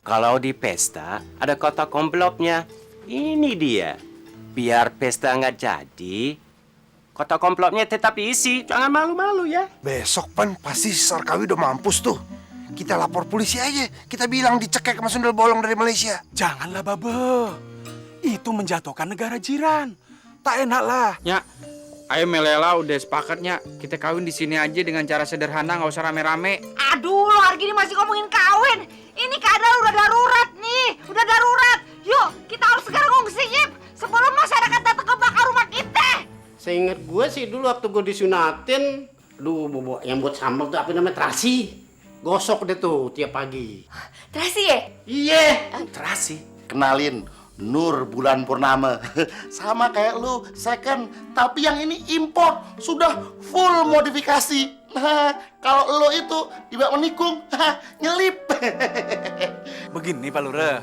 Kalau di pesta ada kotak komplopnya. Ini dia. Biar pesta nggak jadi, kotak komplopnya tetap isi. Jangan malu-malu ya. Besok Pan pasti si Sarkawi udah mampus tuh. Kita lapor polisi aja. Kita bilang dicekek sama sundel bolong dari Malaysia. Janganlah, Babe. Itu menjatuhkan negara jiran. Tak enak lah. Nya, ayo Melela udah sepakatnya kita kawin di sini aja dengan cara sederhana, nggak usah rame-rame. Aduh, lo hari gini masih ngomongin kawin. Ini keadaan udah darurat nih, udah darurat. Yuk, kita harus segera ngungsi, Ip, sebelum masyarakat datang ke bakar rumah kita. Seingat gue sih dulu waktu gue disunatin, bobo yang buat sambal tuh apa namanya, terasi. Gosok deh tuh tiap pagi. Terasi ya? Iya. Terasi. Kenalin, Nur Bulan Purnama. Sama kayak lu, second. Tapi yang ini import, sudah full modifikasi. Nah, kalau lo itu dibawa menikung, nyelip. Begini, Pak Lurah.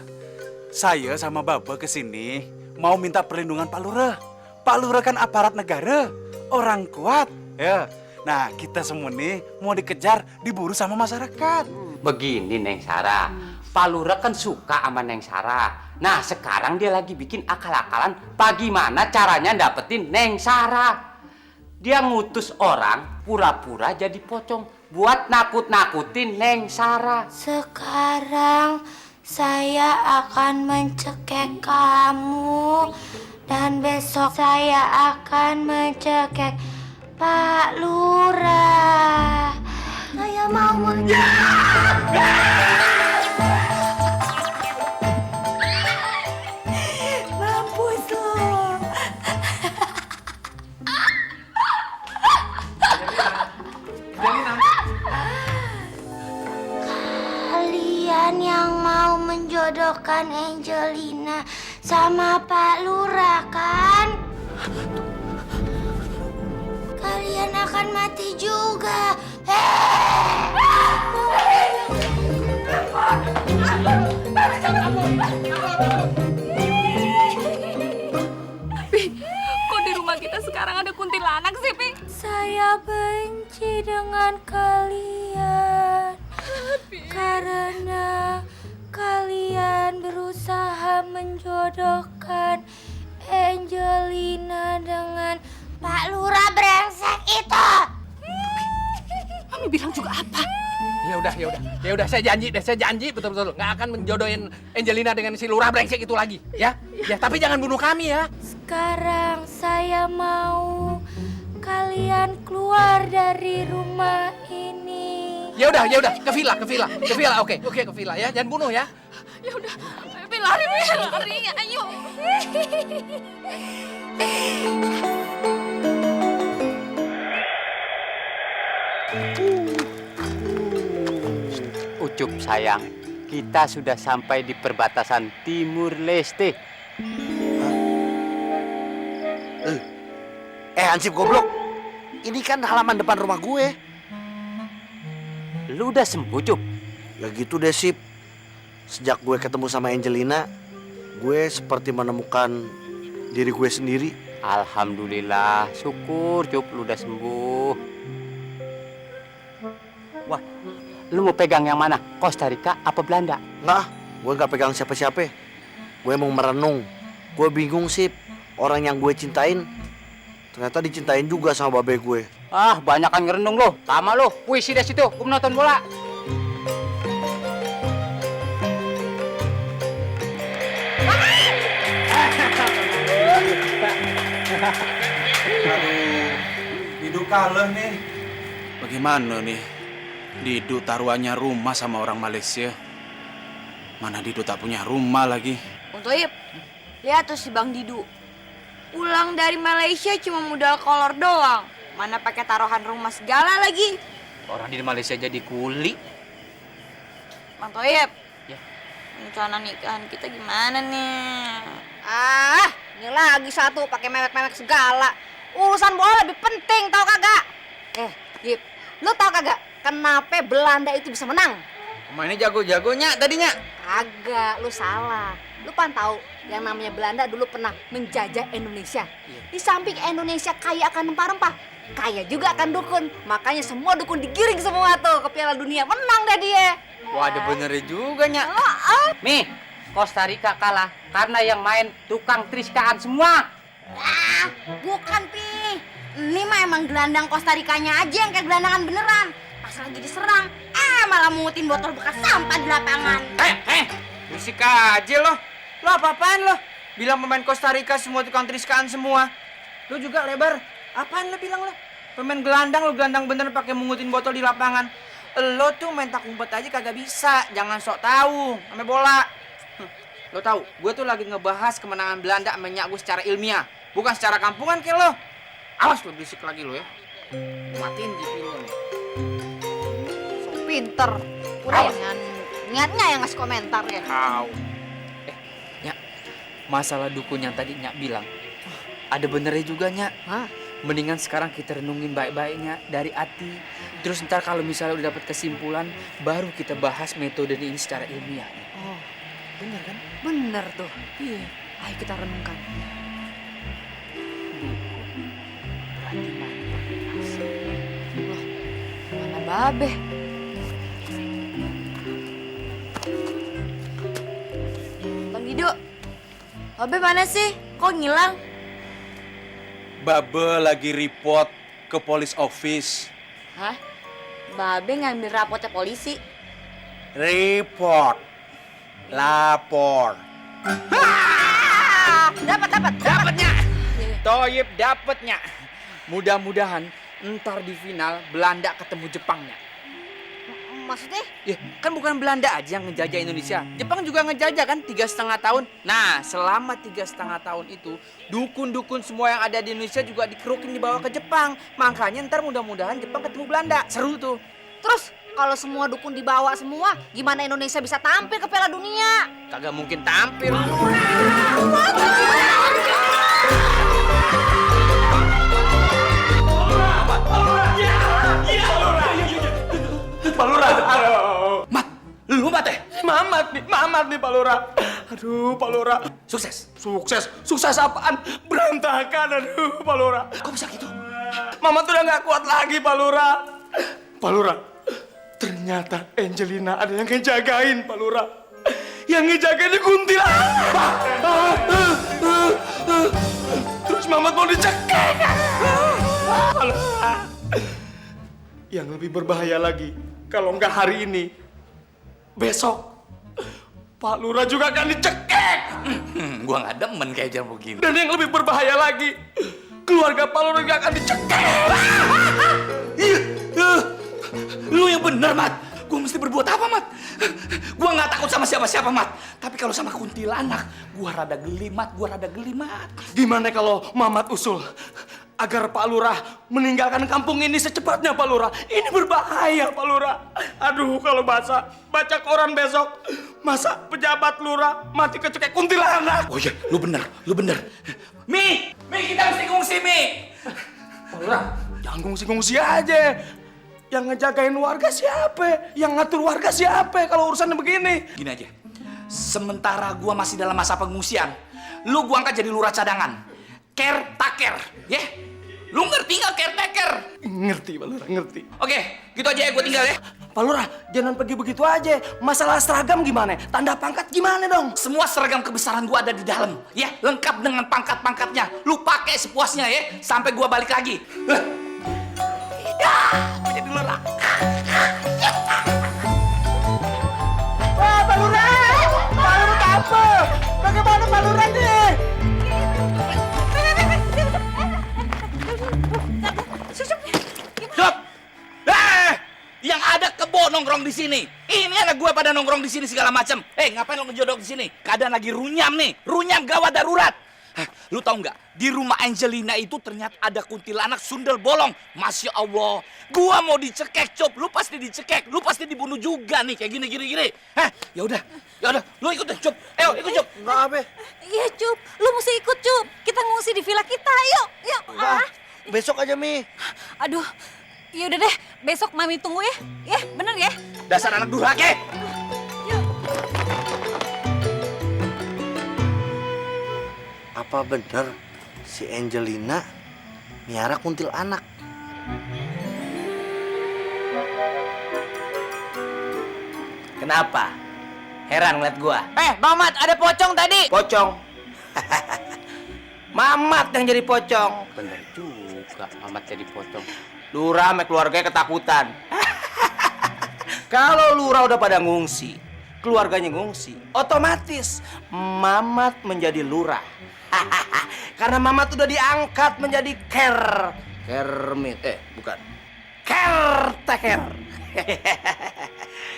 Saya sama Babe kesini mau minta perlindungan Pak Lurah. Pak Lurah kan aparat negara, orang kuat. Ya. Nah, kita semua nih mau dikejar, diburu sama masyarakat. Begini Neng Sarah, Pak Lurah kan suka sama Neng Sarah. Nah sekarang dia lagi bikin akal-akalan bagaimana caranya dapetin Neng Sarah. Dia ngutus orang pura-pura jadi pocong buat nakut-nakutin Neng Sarah. Sekarang saya akan mencekik kamu dan besok saya akan mencekik Pak Lurah. Saya mau mampus lo. Kalian yang mau menjodohkan Angelina sama Pak Lurah kan? Kalian akan mati juga. Pi, kok di rumah kita sekarang ada kuntilanak sih, Pi? Saya benci dengan kalian karena kalian berusaha menjodohkan Angelina dengan Pak Lurah brengsek itu. Mami bilang juga apa? Ya udah, saya janji betul-betul nggak akan menjodohin Angelina dengan si Lurah brengsek itu lagi, ya. Ya, tapi jangan bunuh kami ya. Sekarang saya mau kalian keluar dari rumah ini. Ya udah, ke villa, oke, ke villa ya, jangan bunuh ya. Ya udah, Pi lari, ayo. Ucup sayang, kita sudah sampai di perbatasan Timur Leste. Hansip goblok. Ini kan halaman depan rumah gue. Lu udah sembuh, Cup? Ya gitu deh, Sip. Sejak gue ketemu sama Angelina, gue seperti menemukan diri gue sendiri. Alhamdulillah, syukur Cup lu udah sembuh. Wah, lu mau pegang yang mana? Costa Rica apa Belanda? Nggak, gue nggak pegang siapa-siapa. Gue mau merenung. Gue bingung, Sip. Orang yang gue cintain ternyata dicintain juga sama babe gue. Ah, banyakan ngerenung lo. Lama lo, puisi deh situ. Gue nonton bola. Didu kalah nih. Bagaimana nih? Didu taruhannya rumah sama orang Malaysia. Mana Didu tak punya rumah lagi. Untuk Ip, lihat tuh si Bang Didu. Pulang dari Malaysia cuma modal kolor doang. Mana pakai taruhan rumah segala lagi. Orang di Malaysia jadi kuli. Bang Toib, Ya. rencana nikahan kita gimana nih? Ah, ini lagi satu pakai mewek-mewek segala. Urusan bola lebih penting, tau kagak? Ip, lu tau kagak kenapa Belanda itu bisa menang? Mainnya jago-jagonya tadinya. Kagak, lu salah. Lu pan tahu yang namanya Belanda dulu pernah menjajah Indonesia. Di samping Indonesia kaya akan rempah-rempah, kaya juga akan dukun. Makanya semua dukun digiring semua tuh ke Piala Dunia. Menang deh dia. Wah, ada benernya juga, Nyak. Mi, Costa Rica kalah karena yang main tukang triskaan semua. Ah, bukan, Pi. Ini mah emang gelandang Costa Ricanya aja yang kayak gelandangan beneran. Pas lagi diserang, malah mungutin botol bekas sampah di lapangan. Musik aja lo. Lo apa-apaan lo? Bilang pemain Costa Rica semua tukang triskaan semua. Lo juga lebar. Apaan lo bilang lo? Pemain gelandang, lo gelandang bener pakai mungutin botol di lapangan. Lo tuh main tak umpet aja kagak bisa. Jangan sok tahu sama bola. Lo tahu, gue tuh lagi ngebahas kemenangan Belanda sama nyak gue secara ilmiah, bukan secara kampungan kayak lo. Awas lo berisik lagi lo ya. Matiin TV lo nih. So pinter. Udah niatnya yang ngasih komentar ya. Au. Nyak, masalah dukun yang tadi Nyak bilang, ada benernya juga, Nyak. Hah? Mendingan sekarang kita renungin baik-baiknya dari hati. Terus ntar kalau misalnya udah dapat kesimpulan, baru kita bahas metode ini secara ilmiah. Oh, Bener kan? bener tuh. Iya. Ayo kita renungkan. Berarti Loh, mana Babe? Bang Dido, Babe mana sih? Kok ngilang? Babe lagi report ke police office. Hah? Babe ngambil rapotnya polisi. Report. Lapor. Dapatnya. Toyib dapatnya. Mudah-mudahan ntar di final Belanda ketemu Jepangnya. Maksudnya? Ya, kan bukan Belanda aja yang ngejajah Indonesia. Jepang juga ngejajah kan 3,5 tahun. Nah, selama 3,5 tahun itu, dukun-dukun semua yang ada di Indonesia juga dikerukin dibawa ke Jepang. Makanya ntar mudah-mudahan Jepang ketemu Belanda. Seru tuh. Terus kalau semua dukun dibawa semua, gimana Indonesia bisa tampil ke Piala Dunia? Kagak mungkin tampil. Pak Lurah, aduh. Mat, lu mat ya? Mamat nih Pak Lurah. Aduh, Pak Lurah. Sukses apaan? Berantakan, aduh, Pak Lurah. Kok bisa gitu? Mamat udah nggak kuat lagi, Pak Lurah. Pak Lurah, ternyata Angelina ada yang ngejagain, Pak Lurah. Yang ngejagain di kuntilanak. Terus Mamat mau dicekek. Pak Lurah. Yang lebih berbahaya lagi, kalau nggak hari ini, besok Pak Lurah juga akan dicekek. Gua nggak demen kayak jam begini. Dan yang lebih berbahaya lagi, keluarga Pak Lurah juga akan dicekek. Lu yang bener, Mat. Gua mesti berbuat apa, Mat? Gua nggak takut sama siapa-siapa, Mat. Tapi kalau sama kuntilanak, gua rada geli, Mat. Gimana kalau Mamat usul agar Pak Lurah meninggalkan kampung ini secepatnya, Pak Lurah? Ini berbahaya, Pak Lurah. Aduh, kalau baca koran besok, masa pejabat lurah mati kecekek kuntilanak. Oh iya, lu bener. Mi, kita mesti ngungsi, Mi. Pak Lurah, jangan ngungsi-ngungsi aja. Yang ngejagain warga siapa? Yang ngatur warga siapa kalau urusannya begini? Gini aja, sementara gua masih dalam masa pengungsian, lu gua angkat jadi lurah cadangan. Caretaker, ya? Lu ngerti nggak caretaker? Ngerti, Pak Lurah, ngerti. Oke, gitu aja ya, gua tinggal ya. Pak Lurah, jangan pergi begitu aja. Masalah seragam gimana? Tanda pangkat gimana dong? Semua seragam kebesaran gua ada di dalam, ya, lengkap dengan pangkat-pangkatnya. Lu pakai sepuasnya ya, sampai gua balik lagi. Ya, gua jadi lurah. Wah, Pak Lurah! Pak Lurah apa? Bagaimana Pak Lurah nih? Stop! Yang ada kebo nongkrong di sini. Ini anak gua pada nongkrong di sini segala macam. Ngapain lo ngejodok di sini? Keadaan lagi runyam nih, runyam gawat darurat. Lu tahu nggak? Di rumah Angelina itu ternyata ada kuntilanak sundel bolong. Masya Allah, gua mau dicekek, Cop. Lu pasti dicekek, lu pasti dibunuh juga nih kayak gini. Ya udah, lu ikut deh, Cop. Ayo, ikut, Cop. Enggak, Be. Iya, Cup. Lu mesti ikut, Cup. Kita ngungsi di villa kita. Yuk. Enggak. Besok aja, Mi. Aduh. Ya udah deh, besok Mami tunggu ya. Ya, bener ya. Dasar anak durhaka. Apa bener si Angelina miara kuntilanak? Kenapa? Heran ngeliat gua? Mamat, ada pocong tadi. Pocong. Mamat yang jadi pocong. Bener juga, Mamat jadi pocong. Lurah sama keluarganya ketakutan. Kalau lurah udah pada ngungsi, keluarganya ngungsi, otomatis Mamat menjadi lurah. Karena Mamat udah diangkat menjadi kermit. Bukan. Caretaker.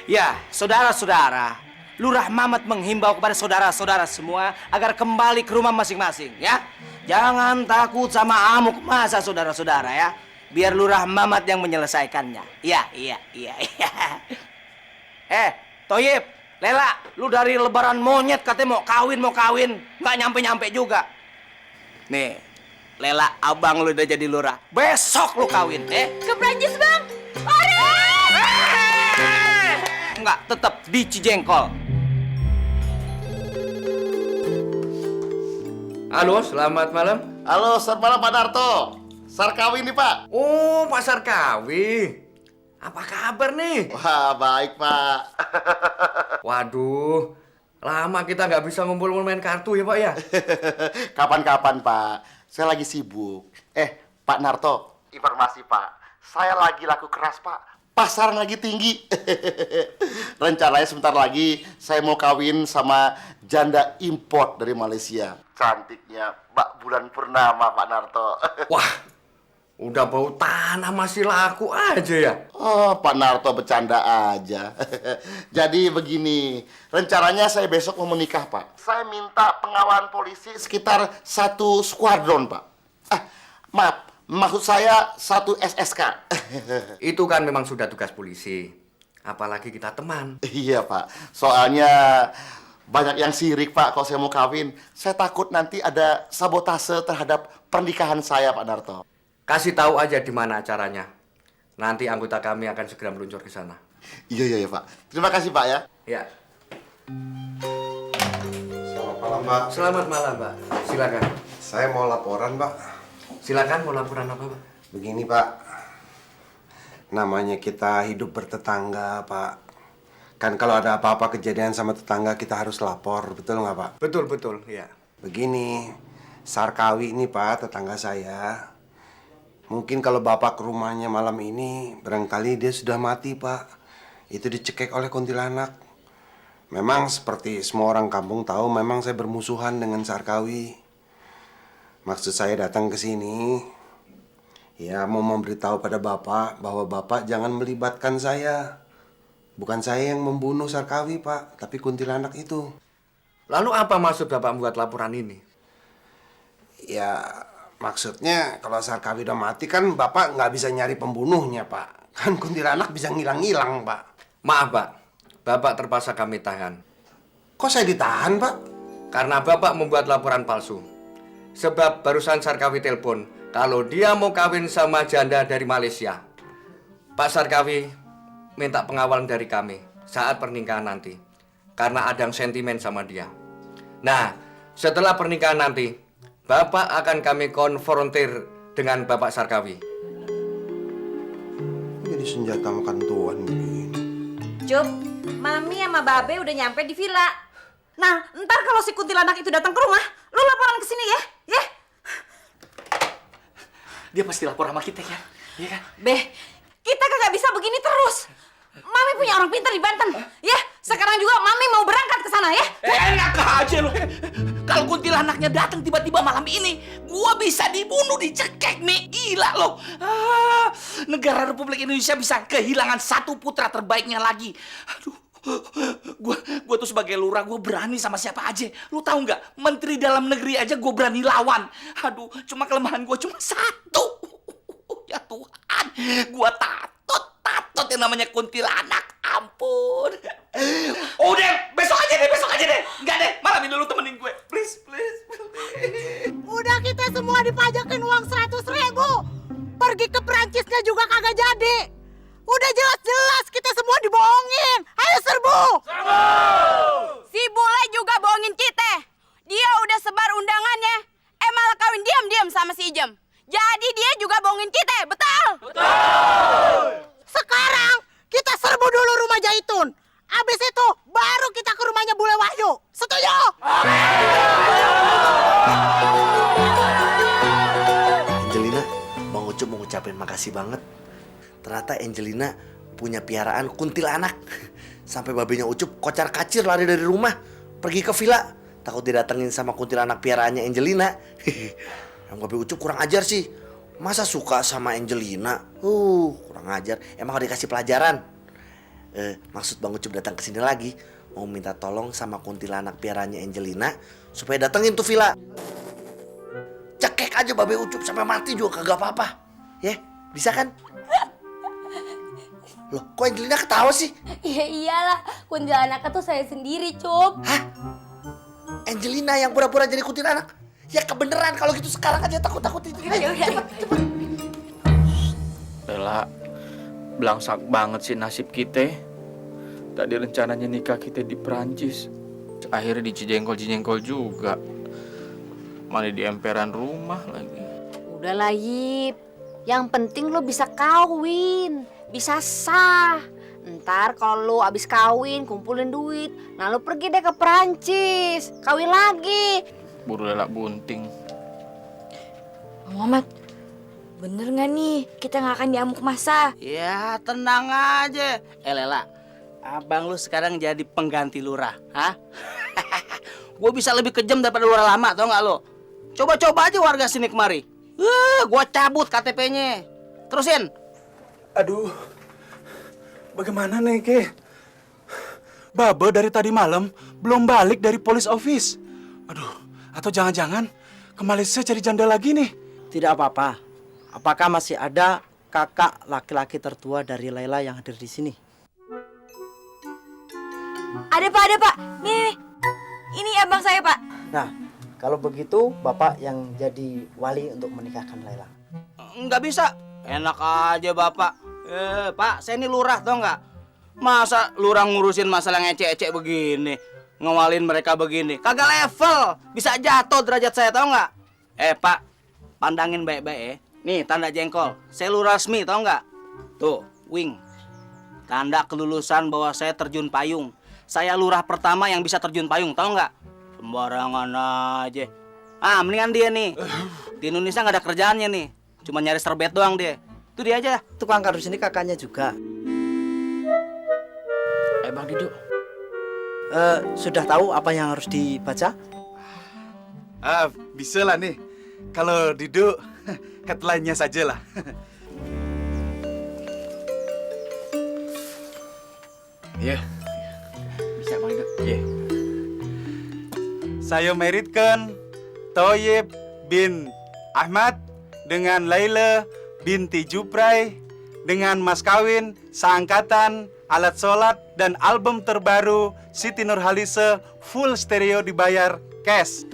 Ya, saudara-saudara, Lurah Mamat menghimbau kepada saudara-saudara semua agar kembali ke rumah masing-masing, ya. Jangan takut sama amuk masa saudara-saudara, ya. Biar Lurah Mamat yang menyelesaikannya. Iya. Toyib, Lela, lu dari lebaran monyet katanya mau kawin. Nggak nyampe-nyampe juga. Nih, Lela, abang lu udah jadi lurah. Besok lu kawin, Ke Prancis, Bang. Enggak, tetap di Cijengkol. Halo, selamat malam. Halo, selamat malam Pak Narto. Sarkawi nih Pak. Oh, Pak Sarkawi. Apa kabar nih? Wah, baik Pak. Waduh, lama kita nggak bisa ngumpul main kartu ya Pak ya? Kapan-kapan Pak. Saya lagi sibuk. Pak Narto, informasi Pak. Saya lagi laku keras Pak. Pasaran lagi tinggi. Rencananya sebentar lagi saya mau kawin sama janda import dari Malaysia. Cantiknya Mbak Bulan Purnama Pak Narto. Wah, udah bau tanah masih laku aja ya? Oh, Pak Narto bercanda aja. Jadi begini, rencananya saya besok mau menikah, Pak. Saya minta pengawalan polisi sekitar 1 skuadron, Pak. Maaf, maksud saya 1 SSK. Itu kan memang sudah tugas polisi. Apalagi kita teman. Iya, Pak. Soalnya banyak yang sirik, Pak, kalau saya mau kawin. Saya takut nanti ada sabotase terhadap pernikahan saya, Pak Narto. Kasih tahu aja di mana acaranya. Nanti anggota kami akan segera meluncur ke sana. Iya, Pak. Terima kasih, Pak, ya. Ya. Selamat malam, Pak. Selamat malam, Pak. Silakan. Saya mau laporan, Pak. Silakan, mau laporan apa, Pak? Begini, Pak. Namanya kita hidup bertetangga, Pak. Kan kalau ada apa-apa kejadian sama tetangga, kita harus lapor. Betul nggak, Pak? Betul, ya. Begini, Sarkawi ini, Pak, tetangga saya. Mungkin kalau Bapak ke rumahnya malam ini, barangkali dia sudah mati, Pak. Itu dicekik oleh kuntilanak. Memang seperti semua orang kampung tahu, memang saya bermusuhan dengan Sarkawi. Maksud saya datang ke sini, ya mau memberitahu pada Bapak bahwa Bapak jangan melibatkan saya. Bukan saya yang membunuh Sarkawi, Pak, tapi kuntilanak itu. Lalu apa maksud Bapak membuat laporan ini? Ya, maksudnya kalau Sarkawi udah mati kan Bapak nggak bisa nyari pembunuhnya, Pak. Kan kuntilanak bisa ngilang-ngilang, Pak. Maaf, Pak. Bapak terpaksa kami tahan. Kok saya ditahan, Pak? Karena Bapak membuat laporan palsu. Sebab barusan Sarkawi telepon kalau dia mau kawin sama janda dari Malaysia. Pak Sarkawi minta pengawalan dari kami saat pernikahan nanti. Karena ada yang sentimen sama dia. Nah, setelah pernikahan nanti, Bapak akan kami konfrontir dengan Bapak Sarkawi. Jadi senjata makan tuan begini. Jup, Mami sama Babe udah nyampe di villa. Nah, ntar kalau si kuntilanak itu datang ke rumah, lu laporan ke sini ya? Ya? Dia pasti lapor sama kita, ya? Iya kan? Beh, kita kagak bisa begini terus. Mami punya orang pintar di Banten. Ya, sekarang juga Mami mau berangkat ke sana ya. Enak aja lu. Kalau kuntilanaknya datang tiba-tiba malam ini, gua bisa dibunuh, dicekek nih. Gila lo. Negara Republik Indonesia bisa kehilangan 1 putra terbaiknya lagi. Aduh. Gua tuh sebagai lurah, gua berani sama siapa aja. Lu tahu nggak? Menteri Dalam Negeri aja gua berani lawan. Aduh, cuma kelemahan gua cuma 1. Ya Tuhan, gua tatot yang namanya kuntilanak. Ampun. Udah, besok aja deh. Enggak deh, malam ini lu temenin gue. Please. Udah kita semua dipajakin uang 100.000. Pergi ke Perancisnya juga kagak jadi. Udah jelas-jelas kita semua dibohongin. Ayo serbu! Si Bule juga bohongin kita. Dia udah sebar undangannya. Malah kawin diam-diam sama si Ijem. Jadi dia juga bohongin kita, betul? Sekarang kita serbu dulu rumah Jaitun. Abis itu makasih banget. Ternyata Angelina punya piaraan kuntilanak. Sampai babenya Ucup kocar kacir lari dari rumah pergi ke villa. Takut didatengin sama kuntilanak piaraannya Angelina. Yang babe Ucup kurang ajar sih. Masa suka sama Angelina? Kurang ajar. Emang harus dikasih pelajaran. Maksud Bang Ucup datang ke sini lagi mau minta tolong sama kuntilanak piaraannya Angelina supaya datengin tuh villa. Cekek aja babe Ucup sampai mati juga kagak apa-apa. Ya, bisa kan? Loh, kok Angelina ketawa sih? Ya iyalah, kuntilanaknya tuh saya sendiri, Cup. Hah? Angelina yang pura-pura jadi kuntilanak? Ya kebeneran, kalau gitu sekarang aja takut-takutin. Ya udah. Lela, belangsak banget sih nasib kita. Tadi rencananya nikah kita di Perancis. Akhirnya di Cijengkol juga. Malah di emperan rumah lagi. Udahlah, Yip. Yang penting lo bisa kawin, bisa sah. Ntar kalau lo abis kawin, kumpulin duit, nah lo pergi deh ke Perancis, kawin lagi. Buru Lela bunting. Muhammad, bener nggak nih kita nggak akan diamuk masa? Ya tenang aja. Lela, abang lu sekarang jadi pengganti lurah, hah? Gue bisa lebih kejam daripada lurah lama, tau nggak lo? Coba-coba aja warga sini kemari. Gue cabut KTP-nya. Terusin. Aduh, bagaimana nih, Ke? Baba dari tadi malam belum balik dari police office. Aduh, atau jangan-jangan ke Malaysia cari janda lagi nih? Tidak apa-apa. Apakah masih ada kakak laki-laki tertua dari Laila yang hadir di sini? Ada Pak. Nih. Ini abang saya, Pak. Nah, kalau begitu Bapak yang jadi wali untuk menikahkan Laila. Nggak bisa. Enak aja Bapak. Pak, saya ini lurah tau nggak? Masa lurah ngurusin masalah ngecek-ecek begini? Ngawalin mereka begini? Kagak level. Bisa jatuh derajat saya tau nggak? Pak, pandangin baik-baik ya. Nih tanda jengkol. Saya lurah resmi tau nggak? Tuh, wing. Tanda kelulusan bahwa saya terjun payung. Saya lurah pertama yang bisa terjun payung, tahu nggak? Sembarangan aja. Mendingan dia nih. Di Indonesia nggak ada kerjaannya nih. Cuma nyari serbet doang dia. Itu dia aja. Tukang kardus ini kakaknya juga. Bang Dido. Sudah tahu apa yang harus dibaca? Bisa lah nih. Kalau Dido, headline-nya saja lah. Iya. Bisa Bang Dido. Iya. Saya meritkan Thoyib bin Ahmad dengan Laila binti Juprai dengan mas kawin, seangkatan, alat sholat, dan album terbaru Siti Nurhalisa full stereo dibayar cash.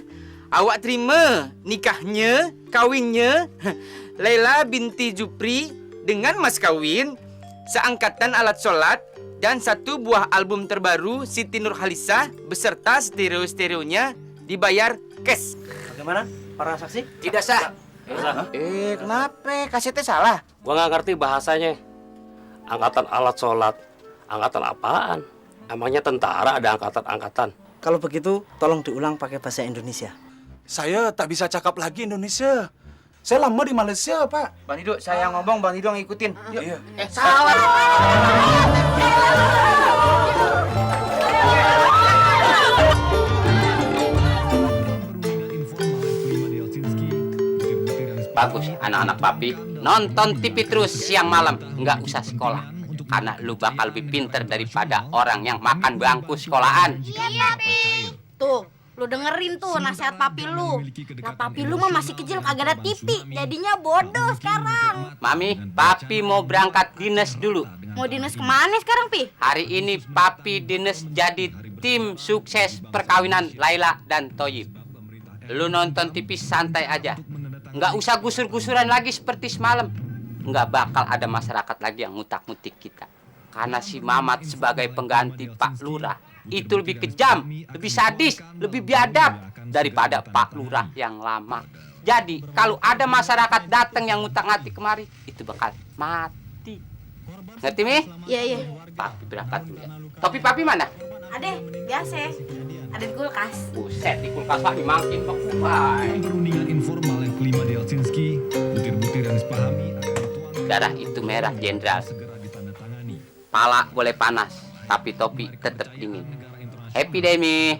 Awak terima nikahnya, kawinnya Laila binti Jupri dengan mas kawin, seangkatan alat sholat, dan satu buah album terbaru Siti Nurhalisa beserta stereo-stereonya dibayar cash. Bagaimana para saksi? Tidak sah. Kenapa? Kasetnya salah. Gua nggak ngerti bahasanya. Angkatan alat sholat. Angkatan apaan? Emangnya tentara ada angkatan-angkatan? Kalau begitu, tolong diulang pakai bahasa Indonesia. Saya tak bisa cakap lagi Indonesia. Saya lama di Malaysia, Pak. Bang Dido, saya ngomong, Bang Dido ngikutin. Yuk. Iya. Salah. Bagus, anak-anak papi. Nonton TV terus siang malam. Nggak usah sekolah. Karena lu bakal lebih pinter daripada orang yang makan bangku sekolahan. Iya, Pi. Tuh, lu dengerin tuh nasihat papi lu. Nah, papi lu mah masih kecil kagak ada TV, jadinya bodoh sekarang. Mami, papi mau berangkat dinas dulu. Mau dinas kemana sekarang, Pi? Hari ini papi dinas jadi tim sukses perkawinan Laila dan Thoyib. Lu nonton TV santai aja. Nggak usah gusur-gusuran lagi seperti semalam. Nggak bakal ada masyarakat lagi yang ngutak-ngutik kita. Karena si Mamat sebagai pengganti Pak Lurah itu lebih kejam, lebih sadis, lebih biadab daripada Pak Lurah yang lama. Jadi kalau ada masyarakat datang yang ngutak-ngatik kemari, itu bakal mati. Ngerti, Mi? Iya. Papi berangkat dulu ya. Topi papi mana? Ada, biasa. Ada di kulkas. Buset, di kulkas papi makin beku. Perundingan informal yang kelima di Helsinki, butir-butir yang disepahami akan dituang Darah itu merah, Jenderal. Pala boleh panas, tapi topi tetap dingin. Happy day, Mi.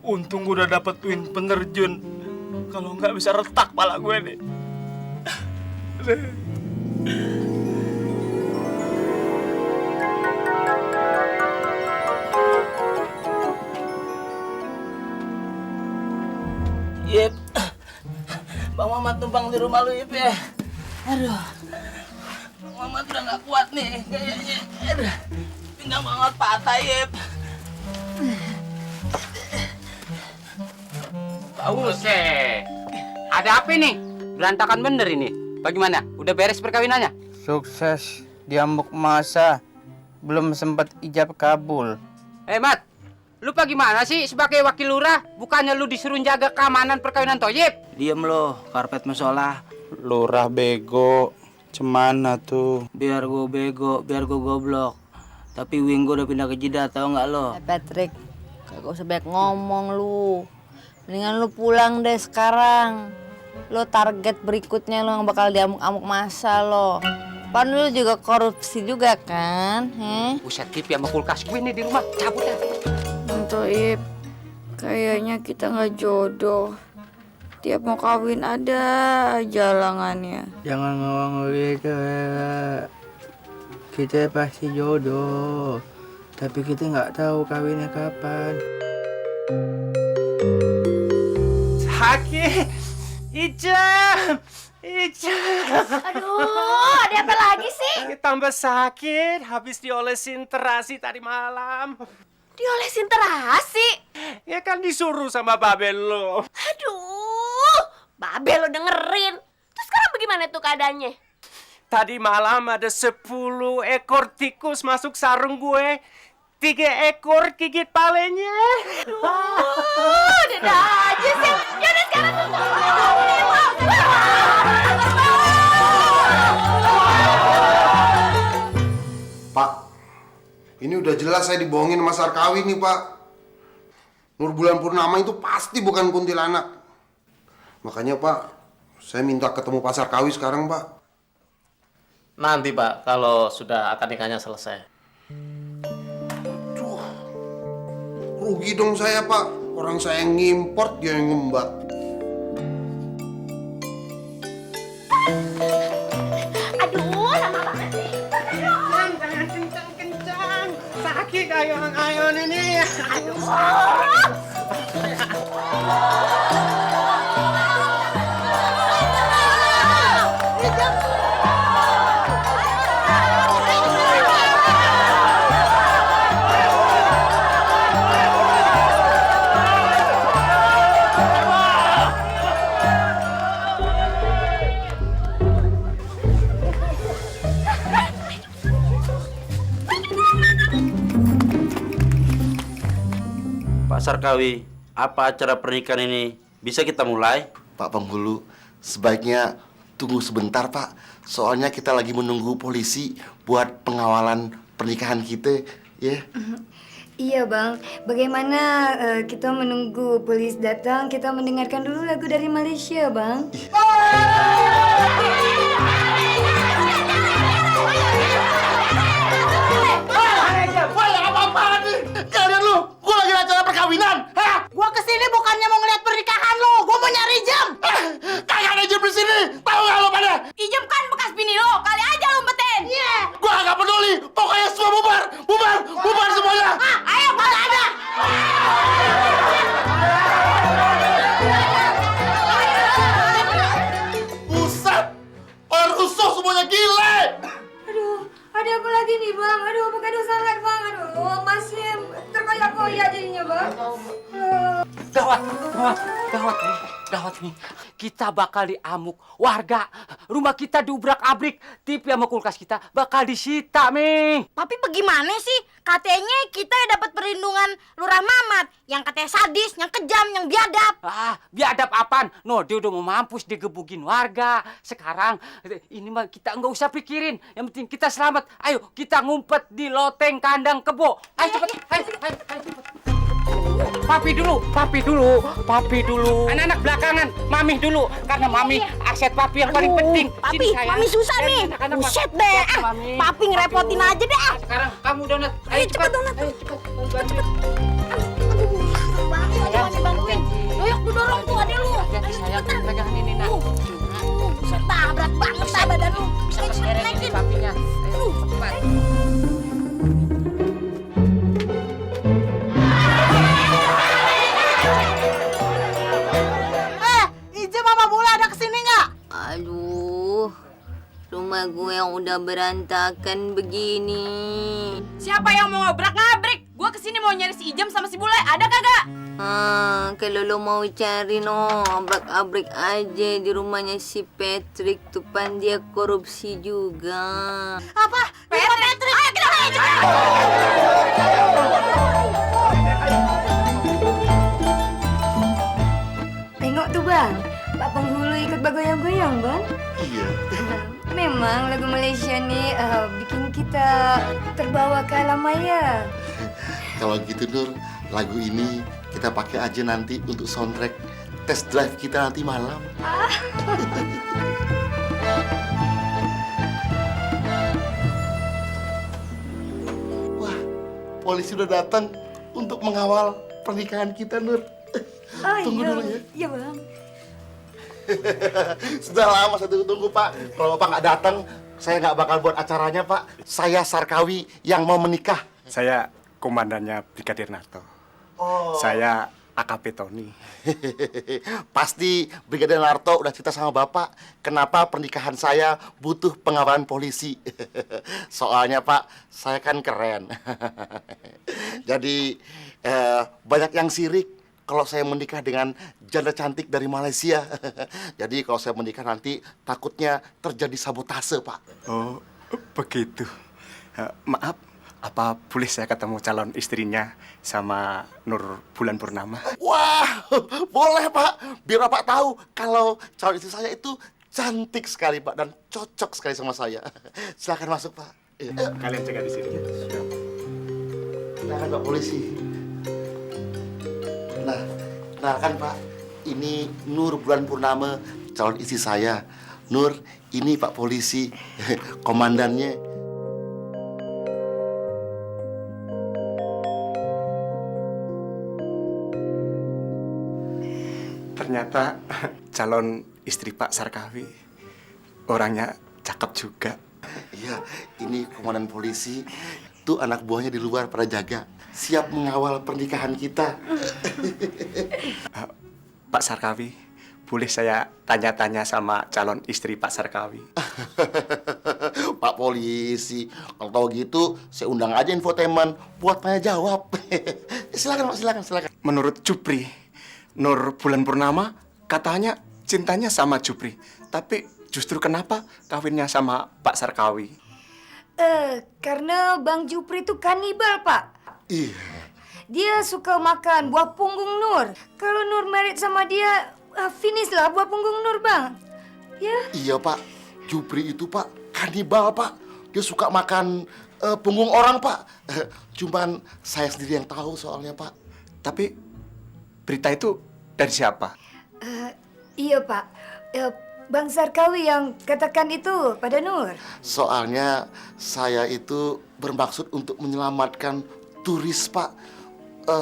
Untung gue udah dapet twin penerjun. Kalau nggak bisa retak pala gue nih. Yip, Bang Mamat numpang di rumah lu, Yip ya. Aduh, Bang Mamat udah nggak kuat nih kayaknya. Aduh, pinggang Bang Mamat patah, Yip. Buset. Ada apa nih? Berantakan bener ini. Bagaimana? Udah beres perkawinannya? Sukses diamuk masa. Belum sempat ijab kabul. Mat, lu gimana sih sebagai wakil lurah? Bukannya lu disuruh jaga keamanan perkawinan Toyib? Diem lo, karpet musola. Lurah bego. Cemana tuh? Biar gue bego, biar gue goblok. Tapi wing gue udah pindah ke Jeddah, tau nggak lo? Patrick, kagak usah banyak ngomong lu. Mendingan lu pulang deh sekarang. Lo target berikutnya lo yang bakal diamuk-amuk masa lo. Pan lu juga korupsi juga kan? Buset, TV sama kulkas gue nih di rumah. Cabut ya. Toib, kayaknya kita nggak jodoh. Tiap mau kawin ada aja halangannya. Jangan ngomong gitu ya. Kita pasti jodoh. Tapi kita nggak tahu kawinnya kapan. Sakit. Ijam. Aduh, ada apa lagi sih? Tambah sakit habis diolesin terasi tadi malam. Diolesin terasi? Ya kan disuruh sama babel lo. Aduh, Babe lo dengerin. Terus sekarang bagaimana tuh keadaannya? Tadi malam ada 10 ekor tikus masuk sarung gue. 3 ekor gigit palenya. Aduh, dadah aja sih. Yaudah sekarang tuh. Pak, ini udah jelas saya dibohongin sama Sarkawi nih, Pak. Nur Bulan Purnama itu pasti bukan kuntilanak. Makanya, Pak, saya minta ketemu Pak Sarkawi sekarang, Pak. Nanti, Pak, kalau sudah akad nikahnya selesai. Rugi dong saya, Pak. Orang saya yang ngimport, dia yang ngembat. Aduh, lama banget sih. Jangan kencang-kencang. Sakit ayon-ayon ini. Aduh. Pak Sarkawi, apa acara pernikahan ini bisa kita mulai? Pak Penghulu, sebaiknya tunggu sebentar, Pak. Soalnya kita lagi menunggu polisi buat pengawalan pernikahan kita, ya. Iya bang, bagaimana kita menunggu polis datang, kita mendengarkan dulu lagu dari Malaysia bang. Apa-apaan nih? Kalian lu, gua lagi acara perkawinan, hah? Gua kesini bukannya mau ngeliat pernikahan lo, gua mau nyari jam. Kagak ada jam di sini, tahu nggak lo pada? Ijem kan bekas bini lo, kali aja lo umpetin. Iya. Gua nggak peduli, pokoknya semua bubar, bubar semuanya. Ayo mana ada. Buset, orang rusuh semuanya gile. Aduh, ada apa lagi nih bang? Aduh, pakai dosa lagi bang. Aduh, masih terkoyak-koyak jadinya bang. Gawat nih. Kita bakal diamuk warga. Rumah kita diubrak-abrik. TV sama kulkas kita bakal disita, Mi. Tapi bagaimana sih? Katanya kita dapat perlindungan Lurah Mamat. Yang katanya sadis, yang kejam, yang biadab. Biadab apaan? No, dia udah mau mampus digebukin warga. Sekarang, ini mah kita nggak usah pikirin. Yang penting kita selamat. Ayo, kita ngumpet di loteng kandang kebo. Ayo cepet, ayo cepet. papi dulu. Anak-anak belakangan, mami dulu. Karena mami aset papi yang paling penting. Papi, mami susah nih. Buset deh. Papi ngerepotin aja deh. Sekarang kamu donat. Ayo cepet donat. Cepet. Mami bantuin. Yuk, lu dorong tuh adek lu. Sayang, pegang ini nak. Buset dah, berat banget dah badan lu. Bisa keseret ini papinya. Ayo, cepat. Ijem sama Bule ada kesini nggak? Aduh, rumah gue yang udah berantakan begini. Siapa yang mau ngobrak-ngabrik? Gue kesini mau nyari si Ijem sama si Bule, ada kagak? Kalau lo mau cari abrak-abrik aja di rumahnya si Patrick tuh pan dia korupsi juga. Apa? Patrick? Ayo kita main juga. Tengok tuh bang, Pak Penghulu ikut bergoyang-goyang bang. Iya. Memang lagu Malaysia nih bikin kita terbawa ke alam maya. Kalau gitu Nur, lagu ini kita pakai aja nanti untuk soundtrack test drive kita nanti malam. Wah, polisi udah datang untuk mengawal pernikahan kita, Nur. Tunggu dulu ya. Iya bang. Sudah lama saya tunggu, Pak. Kalau Bapak nggak datang, saya nggak bakal buat acaranya, Pak. Saya Sarkawi yang mau menikah. Saya komandannya Brigadir Narto. Oh. Saya AKP Tony. Pasti Brigadir Narto udah cerita sama Bapak kenapa pernikahan saya butuh pengawalan polisi. Soalnya Pak, saya kan keren. Jadi banyak yang sirik kalau saya menikah dengan janda cantik dari Malaysia. Jadi kalau saya menikah nanti takutnya terjadi sabotase, Pak. Oh, begitu. Maaf, apa boleh saya ketemu calon istrinya sama Nur Bulan Purnama? Wah, boleh Pak. Biar Bapak tahu kalau calon istri saya itu cantik sekali Pak dan cocok sekali sama saya. Silakan masuk Pak. Kalian jaga di sini. Silakan Pak Polisi. Nah, kenalkan Pak, ini Nur Bulan Purnama, calon istri saya. Nur, ini Pak Polisi, komandannya. Ternyata calon istri Pak Sarkawi orangnya cakep juga. Iya, ini komandan polisi. Tuh anak buahnya di luar pada jaga, siap mengawal pernikahan kita. Pak Sarkawi, boleh saya tanya-tanya sama calon istri Pak Sarkawi? Pak Polisi, kalau tahu gitu, saya undang aja infotainment buat tanya jawab. Silakan Pak, silakan. Menurut Jupri, Nur Bulan Purnama katanya cintanya sama Jupri, tapi justru kenapa kawinnya sama Pak Sarkawi? Karena Bang Jupri itu kanibal, Pak. Iya. Dia suka makan buah punggung Nur. Kalau Nur married sama dia, finish lah buah punggung Nur, Bang. Ya? Iya, Pak. Jupri itu, Pak, kanibal, Pak. Dia suka makan punggung orang, Pak. Cuman saya sendiri yang tahu soalnya, Pak. Tapi berita itu dari siapa? Iya, Pak. Bang Sarkawi yang katakan itu pada Nur. Soalnya saya itu bermaksud untuk menyelamatkan turis, Pak.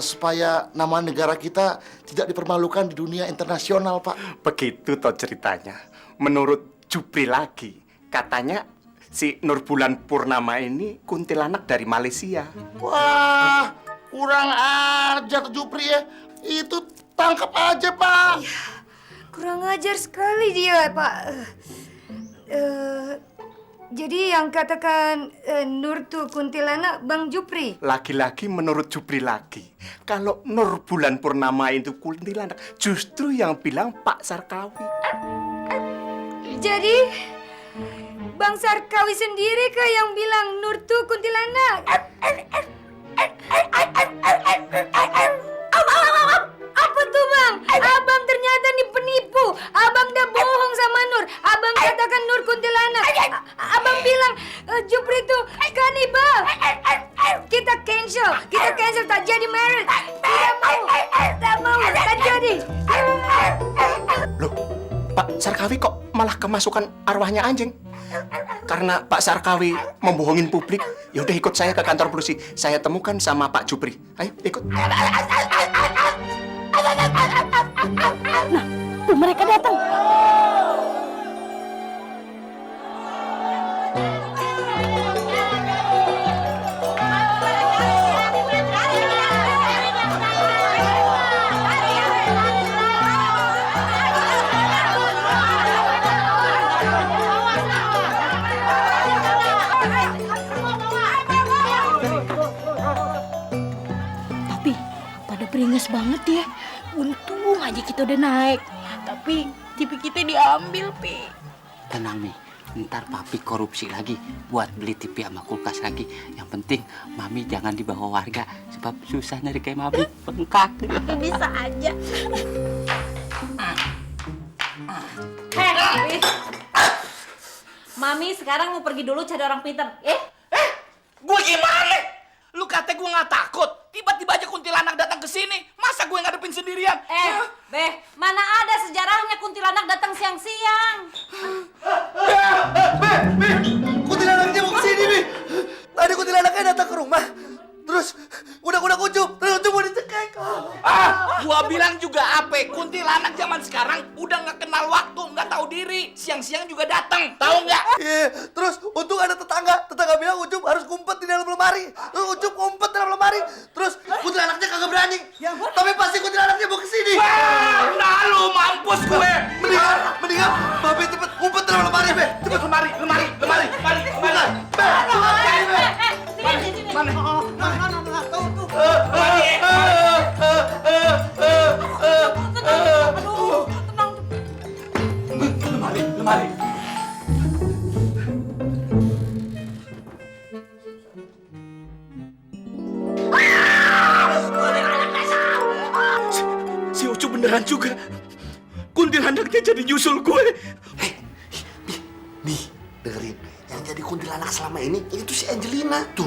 Supaya nama negara kita tidak dipermalukan di dunia internasional, Pak. Begitu toh ceritanya. Menurut Jupri lagi, katanya si Nur Bulan Purnama ini kuntilanak dari Malaysia. Wah, kurang ajar tuh Jupri ya. Itu tangkap aja, Pak. Ya, kurang ajar sekali dia, Pak. Jadi yang katakan Nur tuh kuntilanak Bang Jupri. Lagi-lagi menurut Jupri lagi, kalau Nur Bulan Purnama itu kuntilanak, justru yang bilang Pak Sarkawi. Jadi Bang Sarkawi sendiri kah yang bilang Nur tuh kuntilanak? Apa tuh Bang? Abang ternyata nih penipu. Abang dah bohong sama Nur. Abang katakan Nur kuntilanak. Abang bilang Jupri itu kanibal. Kita cancel tak jadi married. Tidak mau. Sarkawi kok malah kemasukan arwahnya anjing? Karena Pak Sarkawi membohongin publik. Ya udah ikut saya ke kantor polisi. Saya temukan sama Pak Jupri. Ayo ikut. Tuh mereka datang. Tapi pada beringas banget ya. Untung aja kita udah naik. Tapi TV kita diambil, Pi. Tenang nih, ntar papi korupsi lagi buat beli TV sama kulkas lagi. Yang penting mami jangan dibawa warga sebab susah nyari kayak mami, bengkak. Bisa aja. Hei, Mami sekarang mau pergi dulu cari orang pintar. Gue gimana? Lu kata gue nggak takut? Tiba-tiba aja kuntilanak datang ke sini. Masa gue ngadepin sendirian? Beh, mana ada sejarahnya kuntilanak datang siang-siang? Kuntilanaknya mau kesini, Bi. Tadi kuntilanaknya datang ke rumah. Terus udah ucup, terus ucup mau dicekek. Gua bilang juga apa? Kuntilanak zaman sekarang udah nggak kenal waktu, nggak tahu diri. Siang-siang juga datang, tahu nggak? Iya, terus untung ada tetangga bilang Ucup harus ngumpet di dalam lemari. Terus Ucup ngumpet di dalam lemari. Terus kuntilanaknya kagak berani. Tapi pasti kuntilanaknya mau kesini. Nah lu mampus gue. Mendingan Babe cepet ngumpet di dalam lemari, Be. Cepet lemari. Lemari. Si Ucup beneran juga. Kuntilanaknya jadi nyusul gue. Nih, dengerin. Yang jadi kuntilanak selama ini itu si Angelina tuh.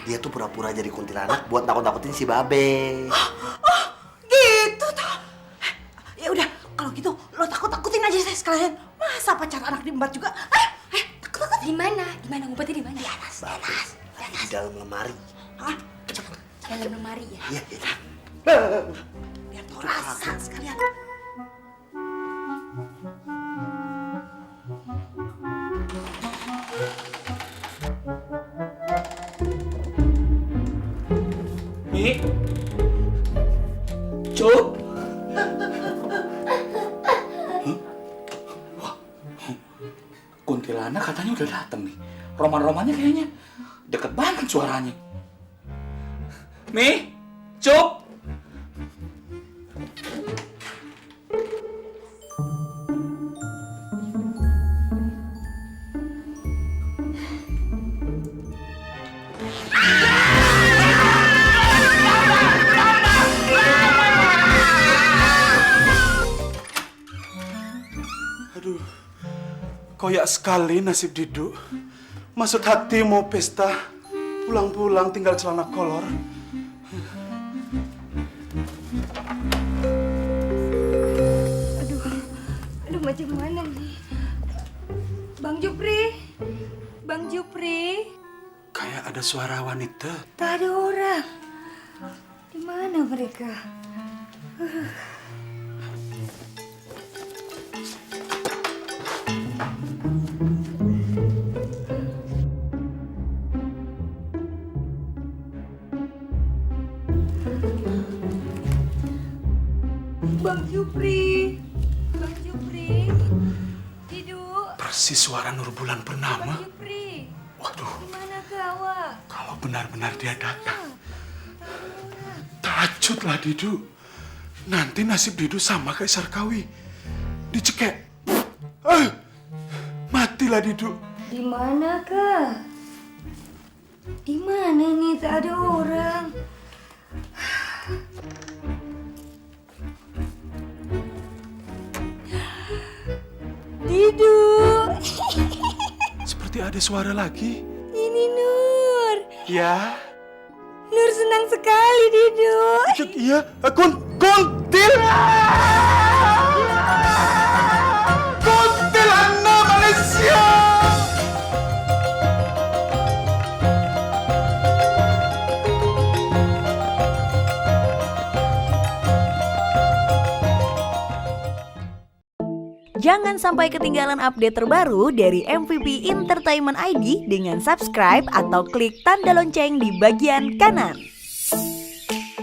Dia tuh pura-pura jadi kuntilanak buat nakut-nakutin si Babe. Gitu toh. Ya udah, kalau gitu lo takut-takutin aja saya sekalian. Masa pacar anak diembat juga? Takut. Di mana? Ngumpetnya di mana? Di atas. Di dalam lemari. Dalam lemari ya. Iya. Biar tau rasa sekalian. Mi, Cup. Wah, kuntilanak katanya udah datang nih. Roman-romannya kayaknya deket banget suaranya. Mi, Cup. Aduh, koyak sekali nasib Didu. Maksud hati mau pesta, pulang-pulang tinggal celana kolor. Aduh macam mana nih? Bang Jupri. Kayak ada suara wanita. Tak ada orang. Di mana mereka? Bang Jupri. Didu. Persis suara Nurbulan Purnama. Bang Jupri. Waduh, Di mana awak? kalau benar-benar dia datang, tajudlah Didu. Nanti nasib Didu sama kayak Sarkawi. Dicekek. Matilah Didu. Di manakah? Di mana nih tak ada orang? Didu. Seperti ada suara lagi. Ini Nur. Ya. Nur senang sekali Didu. Iya, kuntil. Jangan sampai ketinggalan update terbaru dari MVP Entertainment ID dengan subscribe atau klik tanda lonceng di bagian kanan.